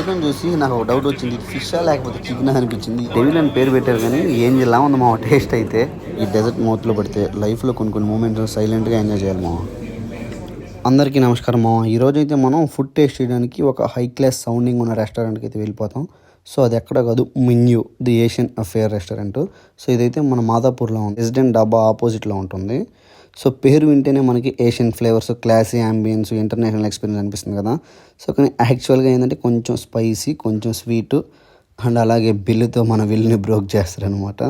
Item చూసి నాకు ఒక డౌట్ వచ్చింది, ఇది ఫిషా లేకపోతే చికెన్ అనిపించింది. డెవిల్ అని పేరు పెట్టారు కానీ ఏం జిల్లా ఉంది మా టేస్ట్ అయితే. ఈ డెజర్ట్ మౌత్లో పడితే లైఫ్లో కొన్ని మూమెంట్స్ సైలెంట్గా ఎంజాయ్ చేయాలి మా. అందరికీ నమస్కారం మా. ఈరోజు అయితే మనం ఫుడ్ టేస్ట్ చేయడానికి ఒక హై క్లాస్ సౌండింగ్ ఉన్న రెస్టారెంట్కి అయితే వెళ్ళిపోతాం. సో అది ఎక్కడ కాదు, menu the Asian affair restaurant. So ఇదైతే మన మాదాపూర్లో ఉంది, రెసిడెంట్ డాబా ఆపోజిట్లో ఉంటుంది. సో పేరు వింటేనే మనకి Asian flavours, classy ambience, international experience అనిపిస్తుంది కదా. సో కానీ యాక్చువల్గా ఏంటంటే కొంచెం స్పైసీ, కొంచెం స్వీట్ అండ్ అలాగే బిల్లుతో మన విల్ని బ్రోక్ చేస్తారనమాట.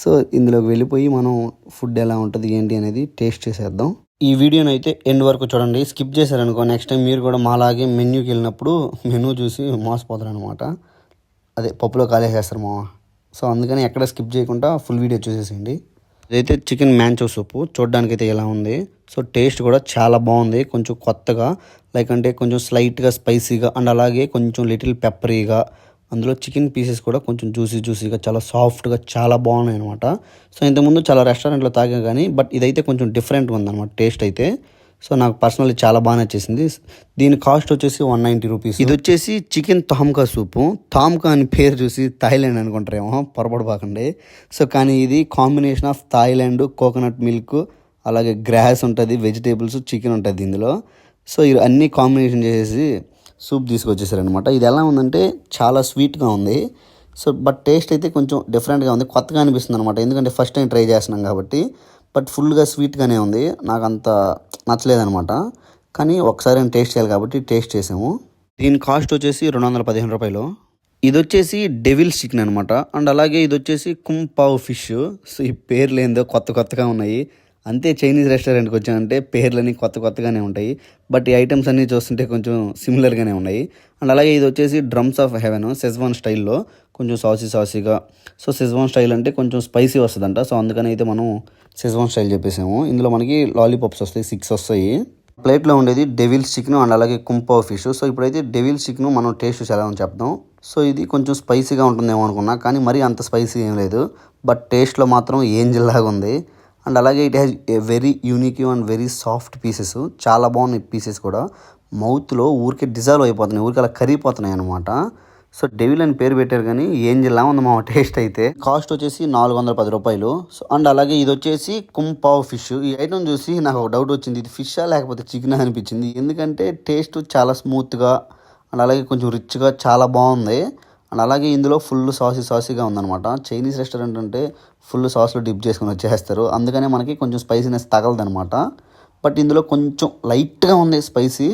సో ఇందులోకి వెళ్ళిపోయి మనం ఫుడ్ ఎలా ఉంటుంది ఏంటి అనేది టేస్ట్ చేసేద్దాం. ఈ వీడియోని అయితే ఎండ్ వరకు చూడండి. స్కిప్ చేశారనుకో నెక్స్ట్ టైం మీరు కూడా మాలాగే మెన్యూకి వెళ్ళినప్పుడు మెనూ చూసి మోసపోతారు అనమాట. అదే పప్పులో కాలేసేస్తారు మామ. సో అందుకని ఎక్కడ స్కిప్ చేయకుండా ఫుల్ వీడియో చూసేసేయండి. ఇదైతే చికెన్ మ్యాంచో సూపు చూడడానికి అయితే ఎలా ఉంది. సో టేస్ట్ కూడా చాలా బాగుంది, కొంచెం కొత్తగా, లైక్ అంటే కొంచెం స్లైట్గా స్పైసీగా అండ్ అలాగే కొంచెం లిటిల్ పెప్పరీగా. అందులో చికెన్ పీసెస్ కూడా కొంచెం జ్యూసీగా చాలా సాఫ్ట్గా చాలా బాగున్నాయి అనమాట. సో ఇంతకుముందు చాలా రెస్టారెంట్లో తాగా కానీ బట్ ఇదైతే కొంచెం డిఫరెంట్గా ఉందన్నమాట టేస్ట్ అయితే. సో నాకు పర్సనల్లీ చాలా బాగా నచ్చేసింది. దీని కాస్ట్ వచ్చేసి 190 రూపీస్. ఇది వచ్చేసి చికెన్ తామ్కా సూపు. తామ్కా అని పేరు చూసి థాయిలాండ్ అనుకుంటారేమో, పొరపడబాకండి. సో కానీ ఇది combination of Thailand, coconut milk, అలాగే గ్రాస్ ఉంటుంది, వెజిటేబుల్స్, చికెన్ ఉంటుంది ఇందులో. సో ఇది అన్నీ కాంబినేషన్ చేసేసి సూప్ తీసుకొచ్చేసారనమాట. ఇది ఎలా ఉందంటే చాలా స్వీట్గా ఉంది. సో బట్ టేస్ట్ అయితే కొంచెం డిఫరెంట్గా ఉంది, కొత్తగా అనిపిస్తుంది అనమాట. ఎందుకంటే ఫస్ట్ టైం ట్రై చేస్తున్నాం కాబట్టి. బట్ ఫుల్గా స్వీట్గానే ఉంది, నాకు అంత నచ్చలేదనమాట. కానీ ఒకసారి నేను టేస్ట్ చేయాలి కాబట్టి టేస్ట్ చేసాము. దీని కాస్ట్ వచ్చేసి 215 రూపాయలు. ఇది వచ్చేసి డెవిల్స్ చికెన్ అనమాట. అండ్ అలాగే ఇది వచ్చేసి కుంపావ్ ఫిష్. సో ఈ పేర్లు ఏందో కొత్తగా ఉన్నాయి. అంతే, చైనీస్ రెస్టారెంట్కి వచ్చానంటే పేర్లన్నీ కొత్తగానే ఉంటాయి. బట్ ఈ ఐటమ్స్ అన్నీ చూస్తుంటే కొంచెం సిమిలర్గానే ఉన్నాయి. అండ్ అలాగే ఇది వచ్చేసి డ్రమ్స్ ఆఫ్ హెవెన్ సెజ్వాన్ స్టైల్లో, కొంచెం సాసీగా. సో సెజ్వాన్ స్టైల్ అంటే కొంచెం స్పైసీ వస్తుందంట. సో అందుకని అయితే మనం సెజ్వాన్ స్టైల్ చెప్పేసాము. ఇందులో మనకి లాలీపాప్స్ వస్తాయి, 6 వస్తాయి. ప్లేట్లో ఉండేది డెవిల్స్ చికెన్ అండ్ అలాగే కుంపావ్ ఫిష్. సో ఇప్పుడైతే డెవిల్స్ చికెన్ మనం టేస్ట్ చూసి ఎలా అని చెప్దాం. సో ఇది కొంచెం స్పైసీగా ఉంటుందేమో అనుకున్నా, కానీ మరీ అంత స్పైసీ ఏం లేదు. బట్ టేస్ట్లో మాత్రం ఏంజిల్ లాగా ఉంది. అండ్ అలాగే it has a very unique and very soft pieces. చాలా బాగున్నాయి పీసెస్ కూడా. మౌత్లో ఊరికే డిజాల్వ్ అయిపోతున్నాయి, ఊరికే అలా కరిగిపోతున్నాయి అనమాట. సో డెవిల్ అని పేరు పెట్టారు కానీ ఏంజిల్లా ఉంది మా టేస్ట్ అయితే. కాస్ట్ వచ్చేసి 410 రూపాయలు. సో అండ్ అలాగే ఇది వచ్చేసి కుంపావ్ ఫిష్. ఈ ఐటమ్ చూసి నాకు ఒక డౌట్ వచ్చింది, ఇది ఫిషా లేకపోతే చికెన్ అనిపించింది. ఎందుకంటే టేస్ట్ చాలా స్మూత్గా అండ్ అలాగే కొంచెం రిచ్గా చాలా బాగుంది. అండ్ అలాగే ఇందులో ఫుల్ సాసీగా ఉందన్నమాట. చైనీస్ రెస్టారెంట్ అంటే ఫుల్ సాస్లో డిప్ చేసుకొని వచ్చేస్తారు, అందుకనే మనకి కొంచెం స్పైసీనెస్ తగలదనమాట. బట్ ఇందులో కొంచెం లైట్గా ఉంది స్పైసీ.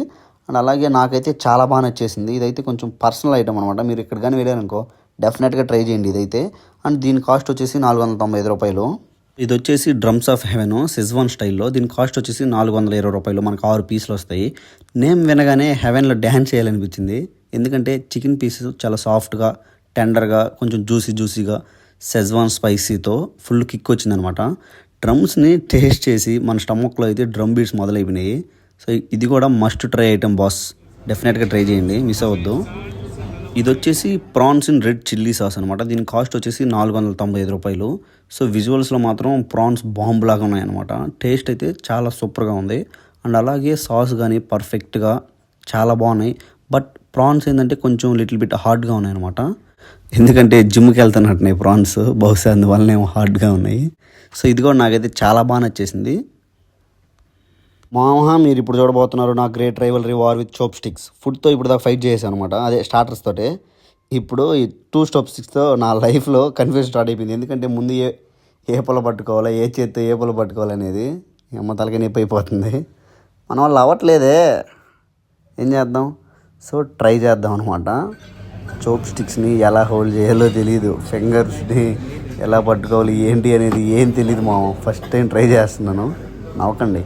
అండ్ అలాగే నాకైతే చాలా బాగా నచ్చేసింది. ఇదైతే కొంచెం పర్సనల్ ఐటమ్ అనమాట. మీరు ఇక్కడ కానీ వెళ్ళారనుకో డెఫినెట్గా ట్రై చేయండి ఇదైతే. అండ్ దీని కాస్ట్ వచ్చేసి 495 రూపాయలు. ఇది వచ్చేసి డ్రమ్స్ ఆఫ్ హెవెన్ సెజ్వాన్ స్టైల్లో. దీని కాస్ట్ వచ్చేసి 420 రూపాయలు. మనకు 6 పీసులు వస్తాయి. నేమ్ వినగానే హెవెన్లో డ్యాన్స్ చేయాలనిపించింది. ఎందుకంటే చికెన్ పీసెస్ చాలా సాఫ్ట్గా, టెండర్గా, కొంచెం జ్యూసీగా, సెజ్వాన్ స్పైసీతో ఫుల్ కిక్ వచ్చిందనమాట. డ్రమ్స్ని టేస్ట్ చేసి మన స్టమక్లో అయితే డ్రమ్ బీట్స్ మొదలైపోయినాయి. సో ఇది కూడా మస్ట్ ట్రై ఐటమ్ బాస్, డెఫినెట్గా ట్రై చేయండి, మిస్ అవ్వద్దు. ఇది వచ్చేసి prawns in red chilli sauce అనమాట. దీని కాస్ట్ వచ్చేసి 495 రూపాయలు. సో విజువల్స్లో మాత్రం ప్రాన్స్ బాంబు లాగా ఉన్నాయన్నమాట. టేస్ట్ అయితే చాలా సూపర్గా ఉంది. అండ్ అలాగే సాస్ కానీ పర్ఫెక్ట్గా చాలా బాగున్నాయి. బట్ ప్రాన్స్ ఏంటంటే కొంచెం లిటిల్ బిట్ హార్డ్గా ఉన్నాయి అనమాట. ఎందుకంటే జిమ్కి వెళ్తున్నట్టున్నాయి ప్రాన్స్, బహుశా అందువల్లనేమో హార్డ్గా ఉన్నాయి. సో ఇది కూడా నాకైతే చాలా బాగా నచ్చేసింది. మామా మీరు ఇప్పుడు చూడబోతున్నారు నా great rivalry war with chopsticks. ఫుడ్తో ఇప్పుడు దాకా ఫైట్ చేసాను అనమాట, అదే స్టార్టర్స్ తోటే. ఇప్పుడు ఈ 2 చోప్ స్టిక్స్తో నా లైఫ్లో కన్ఫ్యూజన్ స్టార్ట్ అయిపోయింది. ఎందుకంటే ముందు ఏ పొల పట్టుకోవాలా, ఏ చేత్తో ఏ పొల పట్టుకోవాలనేది అమ్మ తలకి నొప్పి అయిపోతుంది. మన వాళ్ళు అవ్వట్లేదే, ఏం చేద్దాం. సో ట్రై చేద్దాం అనమాట. చోప్ స్టిక్స్ని ఎలా హోల్డ్ చేయాలో తెలియదు, ఫింగర్స్ని ఎలా పట్టుకోవాలి ఏంటి అనేది ఏం తెలియదు మా. ఫస్ట్ టైం ట్రై చేస్తున్నాను, నవ్వకండి,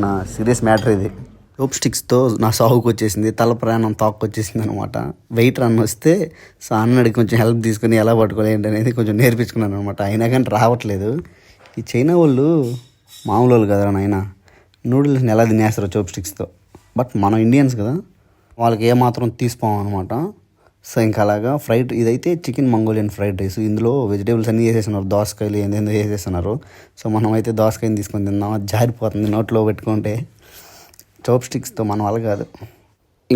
నా సీరియస్ మ్యాటర్ ఇది. చోప్ స్టిక్స్తో నా సాగుకు వచ్చేసింది, తల ప్రాణం తాక్కొచ్చేసింది అనమాట. వెయిట్ రన్ వస్తే సో అన్నడికి కొంచెం హెల్ప్ తీసుకుని ఎలా పట్టుకోవాలి ఏంటి అనేది కొంచెం నేర్పించుకున్నాను అనమాట. అయినా కానీ రావట్లేదు. ఈ చైనా వాళ్ళు మామూలు వాళ్ళు కదా నాయన, నూడిల్స్ని ఎలా తినేస్తారు చోప్ స్టిక్స్తో. బట్ మనం ఇండియన్స్ కదా, వాళ్ళకి ఏమాత్రం తీసుకోం అనమాట. సో ఇంకా అలాగా ఇదైతే చికెన్ మంగోలియన్ ఫ్రైడ్ రైస్. ఇందులో వెజిటేబుల్స్ అన్నీ వేసేస్తున్నారు, దోసకాయలు ఏందేందో వేసేస్తున్నారు. సో మనం అయితే దోసకాయని తీసుకొని తిన్నాం, జారిపోతుంది నోట్లో పెట్టుకుంటే. చోప్ స్టిక్స్తో మన వల్ల కాదు.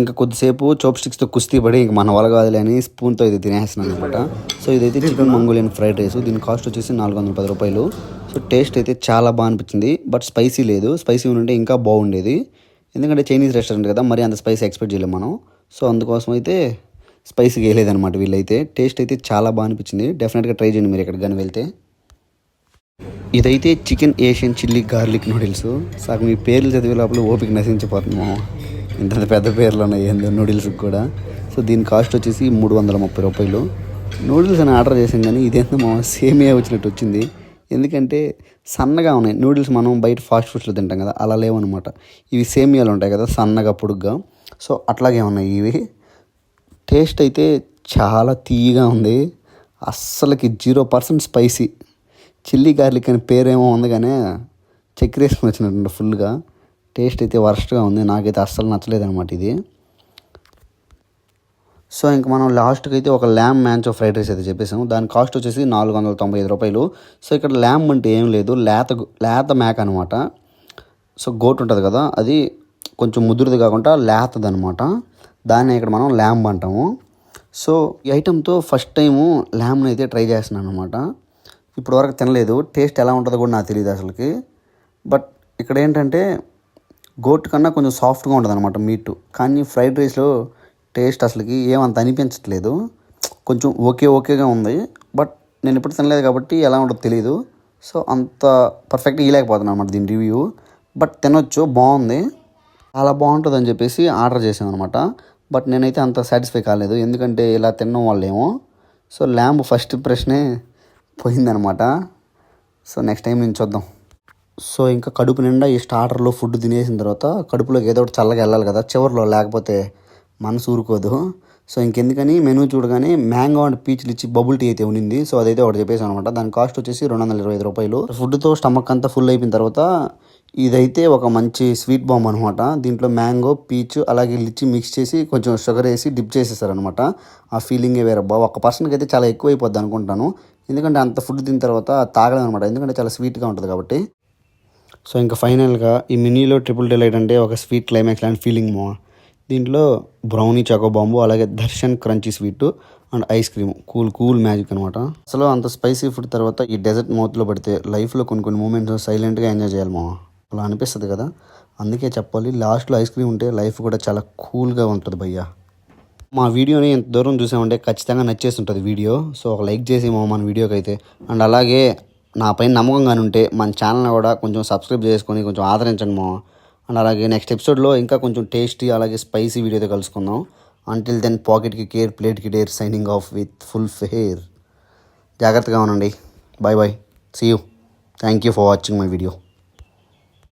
ఇంకా కొద్దిసేపు చాప్ స్టిక్స్తో కుస్తీ పడి ఇంక మన వల్ల కాదులే అని స్పూన్తో ఇది తినేస్తున్నాను అనమాట. సో ఇదైతే చికెన్ మంగోలియన్ ఫ్రైడ్ రైస్. దీని కాస్ట్ వచ్చేసి 410 రూపాయలు. సో టేస్ట్ అయితే చాలా బాగా అనిపించింది. బట్ స్పైసీ లేదు. స్పైసీ ఉంటే ఇంకా బాగుండేది. ఎందుకంటే చైనీస్ రెస్టారెంట్ కదా, మరి అంత స్పైసీ ఎక్స్పెక్ట్ చేయలేము మనం. సో అందుకోసం అయితే స్పైసీగా వేయలేదన్నమాట వీళ్ళైతే. టేస్ట్ అయితే చాలా బాగా అనిపించింది. డెఫినెట్గా ట్రై చేయండి మీరు ఎక్కడికి కానీ వెళ్తే. ఇదైతే chicken Asian chilli garlic noodles. సగం మీ పేర్లు చదివే లోపల ఓపిక నశించిపోతుంది. ఇంత పెద్ద పేర్లు ఉన్నాయి ఏందో నూడిల్స్కి కూడా. సో దీని కాస్ట్ వచ్చేసి 330 రూపాయలు. నూడిల్స్ అని ఆర్డర్ చేసాం కానీ ఇదేందో మా సేమియా వచ్చినట్టు వచ్చింది. ఎందుకంటే సన్నగా ఉన్నాయి నూడిల్స్. మనం బయట ఫాస్ట్ ఫుడ్స్లో తింటాం కదా, అలా లేవన్నమాట. ఇవి సేమియాలు ఉంటాయి కదా సన్నగా పొడుగ్గా. సో అట్లాగే ఉన్నాయి ఇవి. టేస్ట్ అయితే చాలా తీయగా ఉంది. అస్సలకి 0% స్పైసీ. చిల్లీ గార్లిక్ అని పేరేమో ఉంది కానీ చక్కెర వేసుకుని వచ్చినట్టు ఫుల్గా. టేస్ట్ అయితే వర్స్ట్గా ఉంది. నాకైతే అస్సలు నచ్చలేదు అనమాట ఇది. సో ఇంక మనం లాస్ట్కి అయితే ఒక ల్యామ్ మ్యాంచో ఫ్రైడ్ రైస్ అయితే చెప్పేసాము. దాని కాస్ట్ వచ్చేసి 495 రూపాయలు. సో ఇక్కడ ల్యామ్ అంటే ఏం లేదు, లేత మేక అనమాట. సో గోట్ ఉంటుంది కదా, అది కొంచెం ముదురుది కాకుండా లేతది అనమాట. దాన్ని ఇక్కడ మనం ల్యామ్ అంటాము. సో ఈ ఐటెంతో ఫస్ట్ టైము ల్యామ్ని అయితే ట్రై చేస్తున్నాను అనమాట. ఇప్పటివరకు తినలేదు. టేస్ట్ ఎలా ఉంటుందో కూడా నాకు తెలియదు అసలుకి. బట్ ఇక్కడ ఏంటంటే గోట్ కన్నా కొంచెం సాఫ్ట్గా ఉంటుంది అనమాట మీట్. కానీ ఫ్రైడ్ రైస్లో టేస్ట్ అసలుకి ఏమంత అనిపించట్లేదు. కొంచెం ఓకేగా ఉంది. బట్ నేను ఇప్పుడు తినలేదు కాబట్టి ఎలా ఉంటుందో తెలియదు. సో అంత పర్ఫెక్ట్గా ఇవ్వలేకపోతున్నాను అనమాట దీని రివ్యూ. బట్ తినొచ్చు, బాగుంది, చాలా బాగుంటుంది అని చెప్పేసి ఆర్డర్ చేసాను అనమాట. బట్ నేనైతే అంత సాటిస్ఫై కాలేదు, ఎందుకంటే ఇలా తినడం వాళ్ళేమో. సో ల్యాంబ్ ఫస్ట్ ఇంప్రెషనే పోయిందనమాట. సో నెక్స్ట్ టైం నేను చూద్దాం. సో ఇంకా కడుపు నిండా ఈ స్టార్టర్లో ఫుడ్ తినేసిన తర్వాత కడుపులోకి ఏదో ఒకటి చల్లగా వెళ్ళాలి కదా చివరిలో, లేకపోతే మనసు ఊరుకోదు. సో ఇంకెందుకని మెనూ చూడగానే మ్యాంగో అండ్ పీచ్లు ఇచ్చి బబుల్ టీ అయితే ఉన్నింది. సో అదైతే ఒకటి చెప్పేసాను అనమాట. దాని కాస్ట్ వచ్చేసి 225 రూపాయలు. ఫుడ్తో స్టమక్ అంతా ఫుల్ అయిపోయిన తర్వాత ఇదైతే ఒక మంచి స్వీట్ బాంబ్ అనమాట. దీంట్లో మ్యాంగో, పీచ్ అలాగే లిచ్చి మిక్స్ చేసి కొంచెం షుగర్ వేసి డిప్ చేసేసారనమాట. ఆ ఫీలింగే వేరే. ఒక పర్సన్కి అయితే చాలా ఎక్కువ అయిపోద్ది అనుకుంటాను, ఎందుకంటే అంత ఫుడ్ తిన్న తర్వాత తాగలేము అనమాట, ఎందుకంటే చాలా స్వీట్గా ఉంటుంది కాబట్టి. సో ఇంకా ఫైనల్గా ఈ మినీలో ట్రిపుల్ డిలైట్ అంటే ఒక స్వీట్ క్లైమాక్స్ లాంటి ఫీలింగ్ మో. దీంట్లో బ్రౌనీ చాకో బాంబు, అలాగే Darshan crunchy sweet and ice cream, cool magic అనమాట. అసలు అంత స్పైసీ ఫుడ్ తర్వాత ఈ డెజర్ట్ మౌత్లో పడితే లైఫ్లో కొన్ని మూమెంట్స్ సైలెంట్గా ఎంజాయ్ చేయాలి మా, అలా అనిపిస్తుంది కదా. అందుకే చెప్పాలి, లాస్ట్లో ఐస్ క్రీమ్ ఉంటే లైఫ్ కూడా చాలా కూల్గా ఉంటుంది భయ్యా. మా వీడియోని ఎంత దూరం చూసామంటే ఖచ్చితంగా నచ్చేసి ఉంటుంది వీడియో. సో ఒక లైక్ చేసి మన వీడియోకి అయితే. అండ్ అలాగే నా పైన నమ్మకంగానే ఉంటే మన ఛానల్ని కూడా కొంచెం సబ్స్క్రైబ్ చేసుకొని కొంచెం ఆదరించండి మా. అండ్ అలాగే నెక్స్ట్ ఎపిసోడ్లో ఇంకా కొంచెం టేస్టీ అలాగే స్పైసీ వీడియోతో కలుసుకుందాం. అంటిల్ దెన్ పాకెట్కి కేర్, ప్లేట్కి dare, signing off with full fair. జాగ్రత్తగా ఉండండి. Bye. See you. Thank you for watching my video.